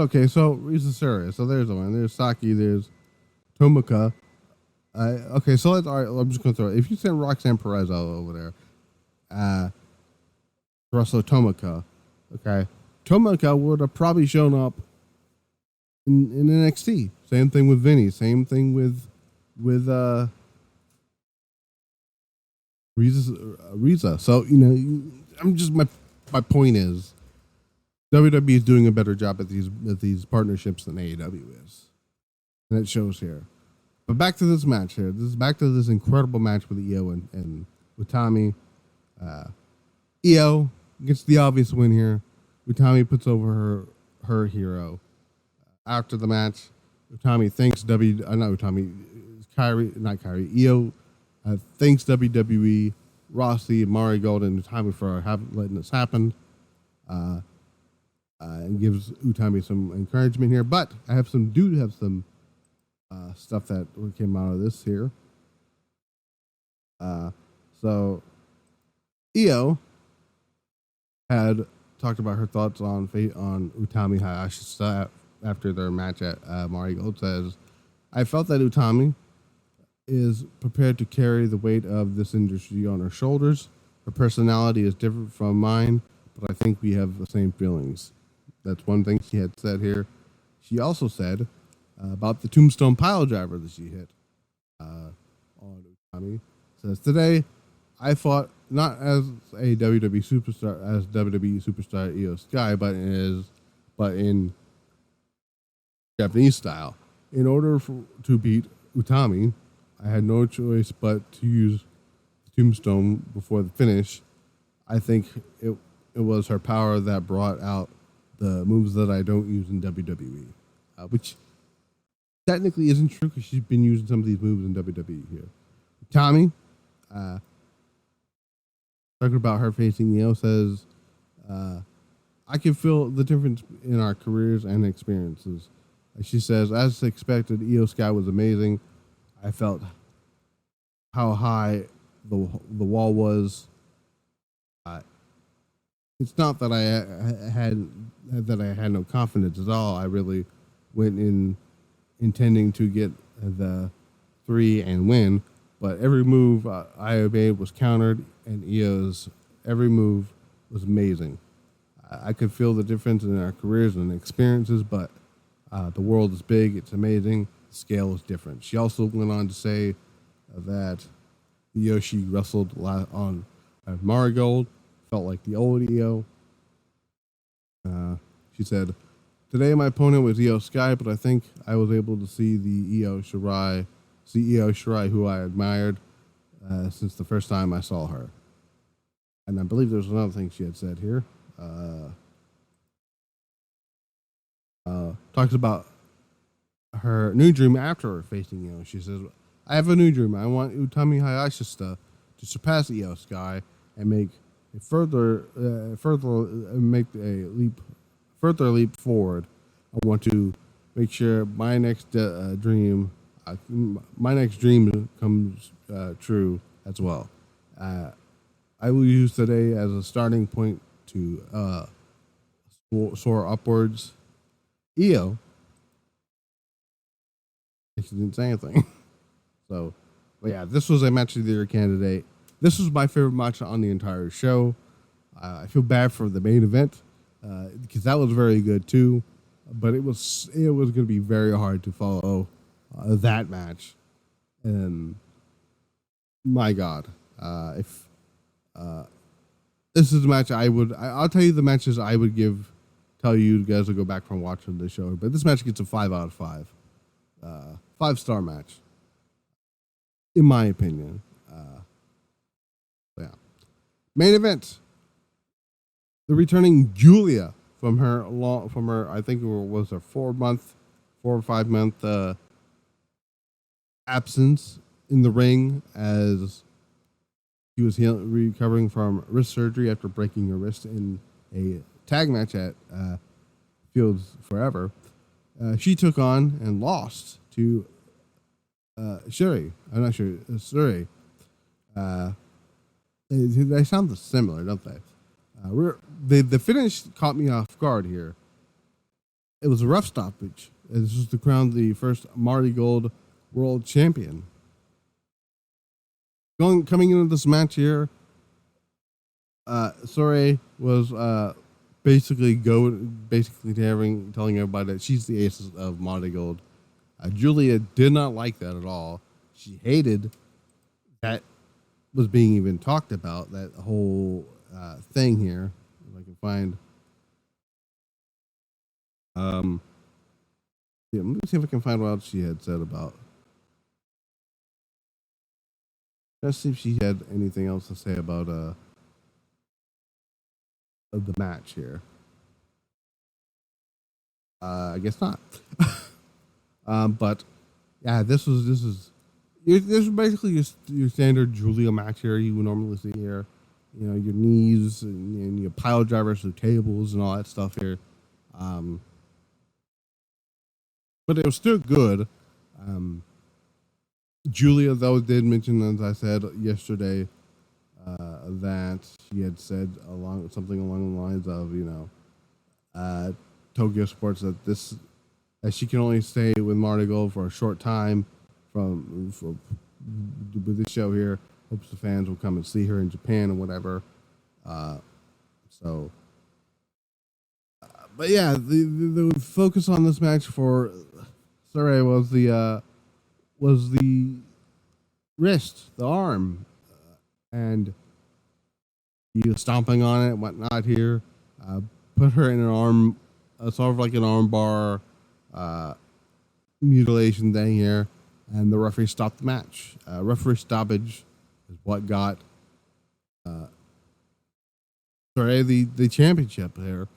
Okay, so Risa Sareee. So there's one. There's Saki. There's Tomika. Okay, so let's. All right, I'm just gonna throw it. If you send Roxanne Perez out over there, Russell Tomika, okay, Tomika would have probably shown up in NXT. Same thing with Vinny. Same thing with Riza. So I'm just my point is WWE is doing a better job at these partnerships than AEW is, and it shows here. But back to this match here. Back to this incredible match with Io and Utami. Io gets the obvious win here. Utami puts over her hero. After the match, Utami thanks Io thanks WWE, Rossy, Marigold, and Utami for letting this happen, and gives Utami some encouragement here. But I have some stuff that came out of this here. So Io had talked about her thoughts on Utami Hayashishita after their match at Marigold. Says, I felt that Utami is prepared to carry the weight of this industry on her shoulders. Her personality is different from mine, but I think we have the same feelings. That's one thing she had said here. She also said about the tombstone pile driver that she hit on Utami. Says, today I fought not as a WWE superstar Io Sky, but in Japanese style. In order to beat Utami, I had no choice but to use Tombstone before the finish. I think it was her power that brought out the moves that I don't use in WWE, which technically isn't true because she's been using some of these moves in WWE here. Utami, talking about her facing Io, says, I can feel the difference in our careers and experiences. She says, as expected, Io Sky was amazing. I felt how high the wall was. It's not that I had no confidence at all. I really went in intending to get the 3 and win, but every move I obeyed was countered, and Io's every move was amazing. I could feel the difference in our careers and experiences, but the world is big. It's amazing. The scale is different. She also went on to say that Io she wrestled on Marigold felt like the old Io. She said, today my opponent was Io Sky, but I think I was able to see the Io Shirai who I admired since the first time I saw her. And I believe there's another thing she had said here. Talks about her new dream after facing Io. She says, I have a new dream. I want Utami Hayashishita to surpass Io Sky and make a further leap forward. I want to make sure my next dream comes true as well. I will use today as a starting point to soar upwards. Io, she didn't say anything. So, but yeah, this was a match of the year candidate. This was my favorite match on the entire show. I feel bad for the main event because that was very good too, but it was going to be very hard to follow that match. And my God, if this is a match I'll tell you the matches I would tell you guys to go back from watching the show. But this match gets a 5 out of 5, 5-star match, in my opinion. Yeah. Main event: the returning Giulia from her I think it was her 4 or 5 month absence in the ring, as she was recovering from wrist surgery after breaking her wrist in a tag match at Fields Forever. She took on and lost to Sareee. I'm not sure. Sareee. They sound similar, don't they? The finish caught me off guard here. It was a rough stoppage. This was to crown the first Marigold World Champion. Coming into this match here, Sareee was basically telling everybody that she's the ace of Marigold. Giulia did not like that at all. She hated that was being even talked about, that whole thing here. If I can find, let me see if I can find what else she had said about. Let's see if she had anything else to say about the match here. I guess not. But yeah, this is basically your standard Giulia match here you would normally see here. You know, your knees and your pile drivers through tables and all that stuff here. But it was still good. Giulia, though, did mention, as I said yesterday, that she had said something along the lines of, Tokyo Sports, that she can only stay with Marigold for a short time with this show here. Hopes the fans will come and see her in Japan and whatever. But yeah, the focus on this match for Sareee was the wrist, the arm, and he was stomping on it and whatnot here. Put her in an arm, sort of like an arm bar mutilation thing here, and the referee stopped the match. Referee stoppage is what got Sareee the championship here.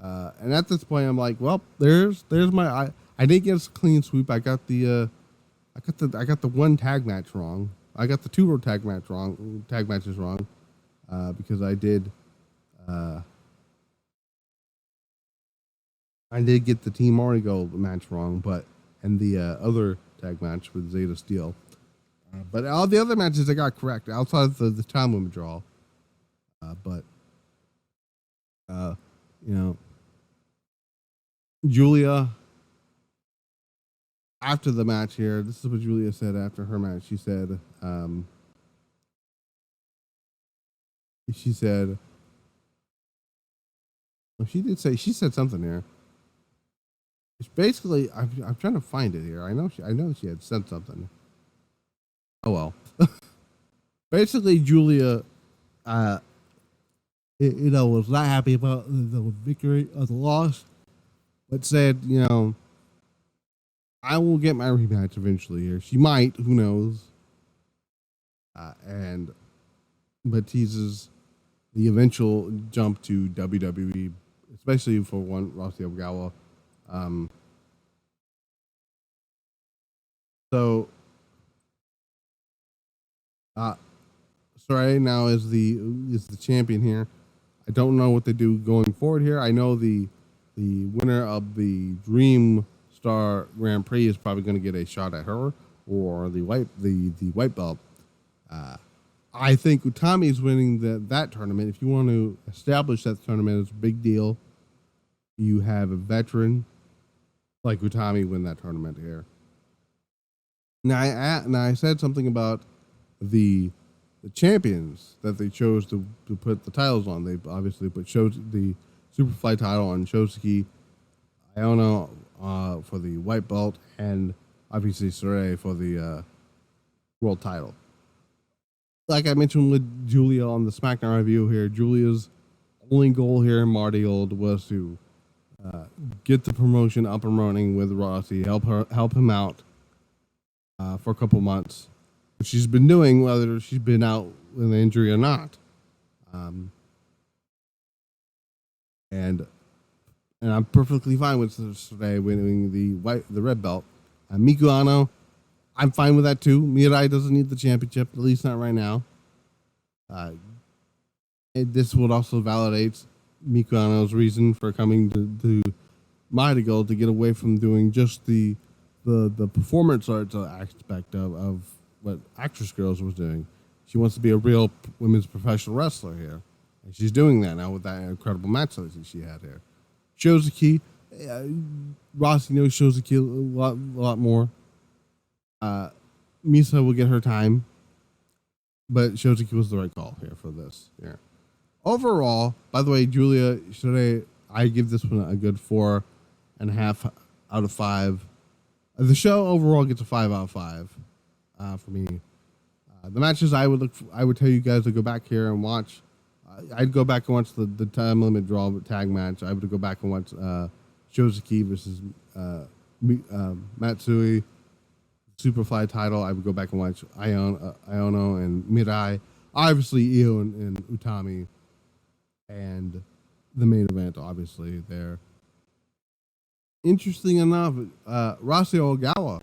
And at this point, I'm like, well, there's my. I did get a clean sweep. I got the one tag match wrong. I got the 2 tag matches wrong, because I did get the Team Marigold match wrong, and the other tag match with Zeta Steel. But all the other matches I got correct outside of the time limit draw. Giulia, after the match here, this is what Giulia said after her match. She said, she said something here. It's basically, I'm trying to find it here. I know she had said something. Oh well. Basically, Giulia, was not happy about the victory or the loss, but said, I will get my rematch eventually here. She might, who knows? But teases the eventual jump to WWE, especially for one Rossy Ogawa. Sareee now is the champion here. I don't know what they do going forward here. I know the winner of the Dream Star Grand Prix is probably going to get a shot at her or the white belt. I think Utami is winning that tournament. If you want to establish that tournament, it's a big deal. You have a veteran like Utami win that tournament here. Now I said something about the champions that they chose to put the titles on. They obviously put the Superfly title on Showzuki, Aono for the white belt, and obviously Sareee for the world title. Like I mentioned with Giulia on the SmackDown review here, Giulia's only goal here in Marigold was to get the promotion up and running with Rossy, help him out for a couple months, which she's been doing, whether she's been out with an injury or not. And I'm perfectly fine with Sareee winning the red belt. Miku Aono, I'm fine with that too. MIRAI doesn't need the championship, at least not right now. This would also validate Miku Aono's reason for coming to Marigold, to get away from doing just the performance arts aspect of what Actress Girls was doing. She wants to be a real women's professional wrestler here. And she's doing that now with that incredible match that she had here. Showzuki, Rossy knows Showzuki a lot more. Misa will get her time, but Showzuki was the right call here for this. Yeah. Overall, by the way, Giulia, I give this one a good 4.5 out of 5. The show overall gets a 5 out of 5 for me. The matches I would tell you guys to go back here and watch. I'd go back and watch the time limit draw tag match. I would go back and watch Showzuki versus Matsui Superfly title. I would go back and watch Aono and Mirai. Obviously, Io and Utami. And the main event, obviously, there. Interesting enough, Rossy Ogawa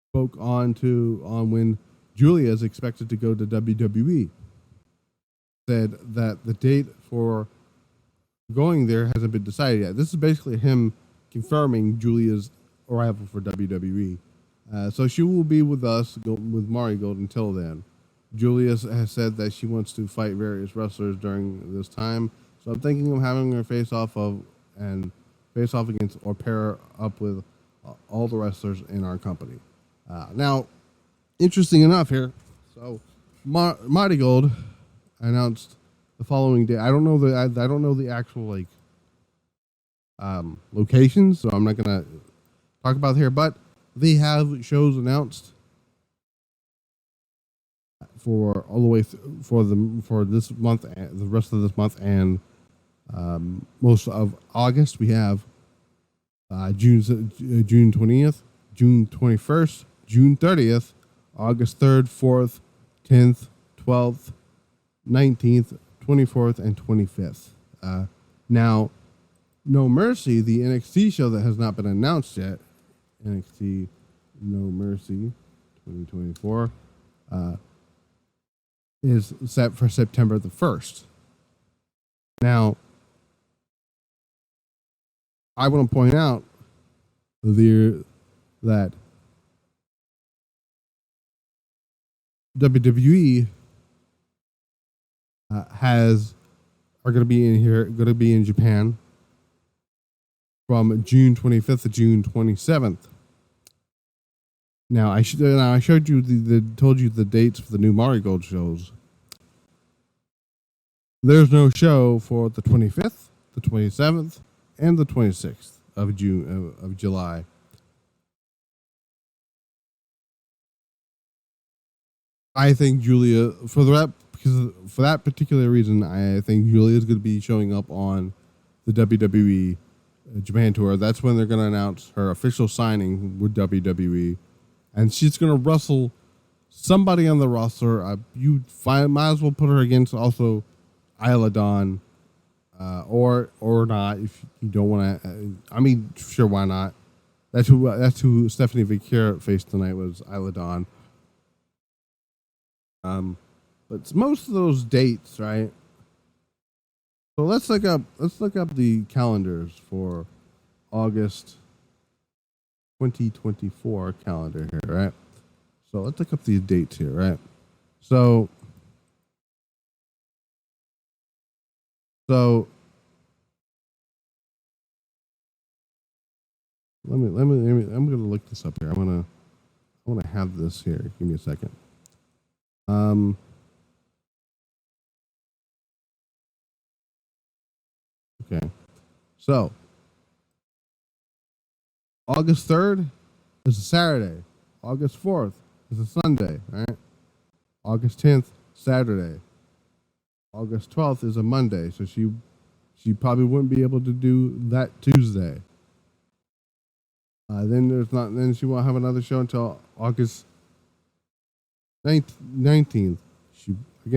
spoke on when Giulia is expected to go to WWE. Said that the date for going there hasn't been decided yet. This is basically him confirming Giulia's arrival for WWE. So she will be with us, with Marigold, until then. Giulia has said that she wants to fight various wrestlers during this time. So I'm thinking of having her face off against or pair up with all the wrestlers in our company. Now, interesting enough here. So Marigold announced the following day. I don't know the actual locations, so I'm not gonna talk about it here. But they have shows announced for all the way for this month, the rest of this month, and most of August. We have June 20th, June 21st, June 30th, August 3rd, 4th, 10th, 12th, 19th, 24th, and 25th. Now, No Mercy, the NXT show that has not been announced yet, NXT No Mercy 2024, is set for September the 1st. Now, I want to point out that WWE are going to be in Japan from June 25th to June 27th. Now I showed you told you the dates for the new Marigold shows. There's no show for the 25th, the 27th, and the 26th of July. I think Giulia, for that particular reason, I think Giulia is going to be showing up on the WWE Japan tour. That's when they're going to announce her official signing with WWE, and she's going to wrestle somebody on the roster. Might as well put her against also Isla Dawn, or not if you don't want to. I mean, sure, why not? That's who Stephanie Vicare faced tonight, was Isla Dawn. But most of those dates, right? So let's look up the calendars for August 2024 calendar here, right? So let's look up these dates here, right? So let me I'm gonna look this up here. I wanna have this here. Give me a second. Okay. So August 3rd is a Saturday. August 4th is a Sunday, right? August 10th, Saturday. August 12th is a Monday, so she probably wouldn't be able to do that Tuesday. Then she won't have another show until August 19th.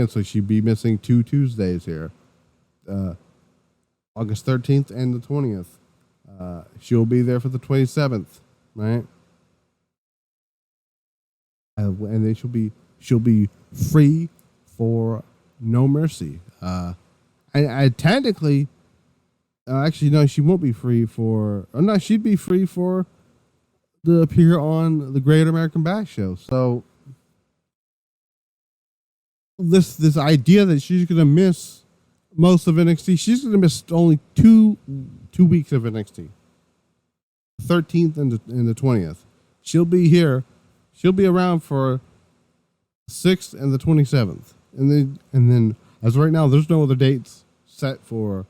So she'd be missing 2 Tuesdays here. August 13th and the 20th. She'll be there for the 27th, right? And then she'll be free for No Mercy. And technically, actually no, she won't be free for. Or no, she'd be free for to appear on the Great American Bash Show. So this idea that she's gonna miss most of NXT. She's going to miss only two weeks of NXT. 13th and the 20th. She'll be here. She'll be around for 6th and the 27th. And then as of right now, there's no other dates set for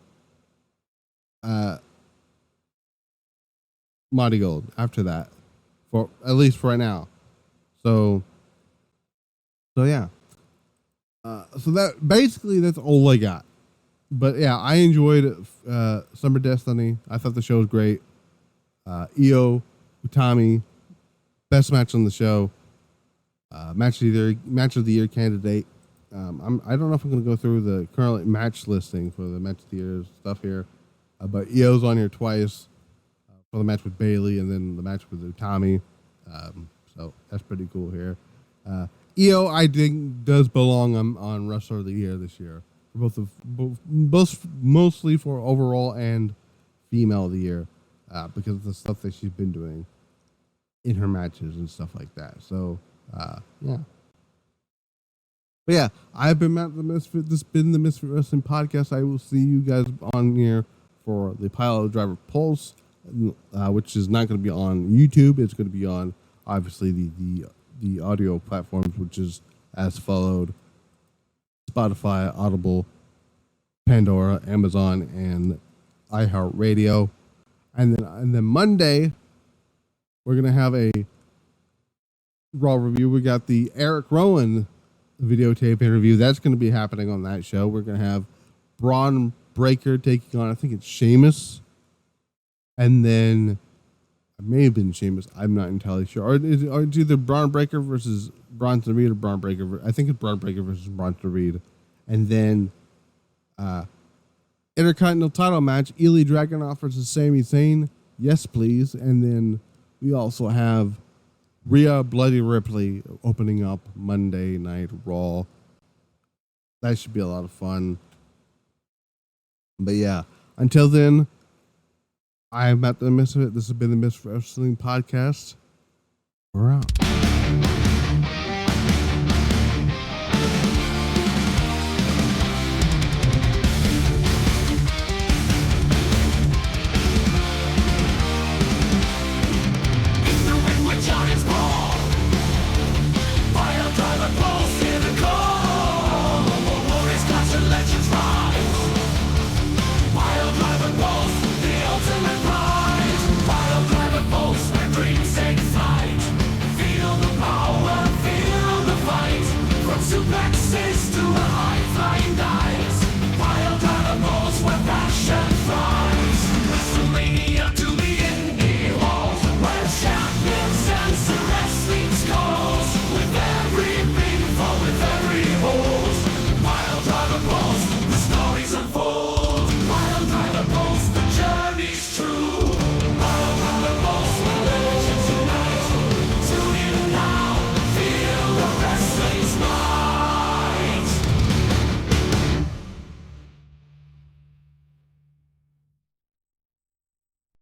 Marigold after that. For at least for right now. So yeah. So that's all I got. But yeah, I enjoyed Summer Destiny. I thought the show was great. Io, Utami, best match on the show. Match of the year candidate. I don't know if I'm going to go through the current match listing for the match of the year stuff here, but Io's on here twice for the match with Bailey and then the match with Utami. So that's pretty cool here. Io, I think, does belong on Wrestler of the Year this year. Both mostly for overall and female of the year, because of the stuff that she's been doing in her matches and stuff like that. So, yeah. But yeah, I've been Matt the Misfit. This has been the Misfit Wrestling Podcast. I will see you guys on here for the Pilot Driver Pulse, which is not going to be on YouTube. It's going to be on, obviously, the audio platforms, which is as followed: Spotify, Audible, Pandora, Amazon, and iHeartRadio. And then Monday, we're going to have a Raw review. We got the Eric Rowan videotape interview. That's going to be happening on that show. We're going to have Braun Breaker taking on, I think it's Sheamus. And then, it may have been Sheamus. I'm not entirely sure. Or it's either Braun Breaker versus Bronson Reed or Braun Breaker. I think it's Braun Breaker versus Bronson Reed. And then, Intercontinental title match, Ilya Dragunov versus Sami Zayn. Yes, please. And then we also have Rhea Bloody Ripley opening up Monday Night Raw. That should be a lot of fun. But yeah, until then, I am Matt the Misfit. This has been the Misfit Wrestling Podcast. We're out. Suplexes to